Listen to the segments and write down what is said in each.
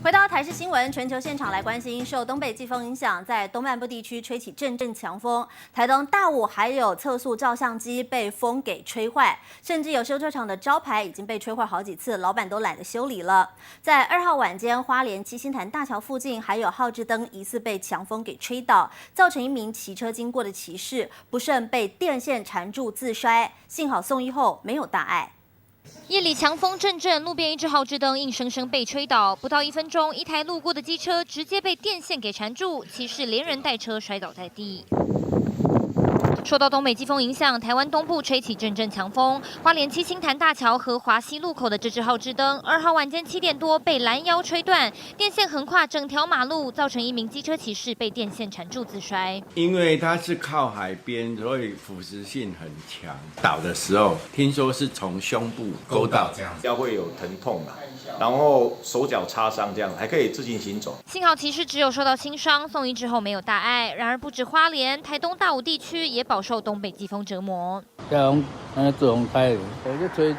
回到台视新闻全球现场来关心，受东北季风影响，在东半部地区吹起阵阵强风，台东大武还有测速照相机被风给吹坏，甚至有修车厂的招牌已经被吹坏好几次，老板都懒得修理了。在2号晚间，花莲七星潭大桥附近还有号志灯疑似被强风给吹倒，造成一名骑车经过的骑士不慎被电线缠住自摔，幸好送医后没有大碍。 夜里强风阵阵，路边一只号志灯硬生生被吹倒，不到1分钟，一台路过的机车直接被电线给缠住，骑士连人带车摔倒在地。 受到东北季风影响，台湾东部吹起阵阵强风，花莲七星潭大桥和华西路口的这只号志灯，2号晚间7点多被拦腰吹断，电线横跨整条马路，造成一名机车骑士被电线缠住自摔。因为它是靠海边，所以腐蚀性很强。倒的时候，听说是从胸部勾到这样子，腰会有疼痛啊，然后手脚擦伤这样，还可以自行行走。幸好骑士只有受到轻伤，送医之后没有大碍。然而不止花莲，台东大武地区也饱受东北季风折磨。做风开，去吹1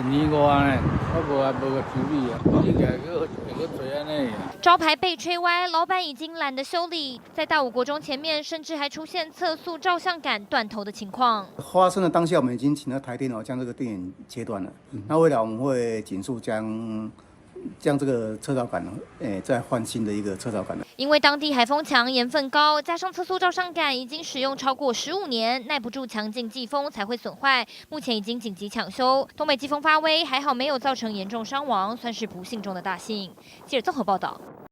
年外呢，我无个处理啊，应该去吹安尼。招牌被吹歪，老板已经懒得修理。在大武国中前面，甚至还出现测速照相杆断头的情况。发生的当下，我们已经请到台电将这个电源切断了。那未来我们会紧速将这个车道杆再换新的一个车道杆。因为当地海风强、盐分高，加上测速照相杆已经使用超过15年，耐不住强劲季风才会损坏。目前已经紧急抢修。东北季风发威，还好没有造成严重伤亡，算是不幸中的大幸。记者综合报道。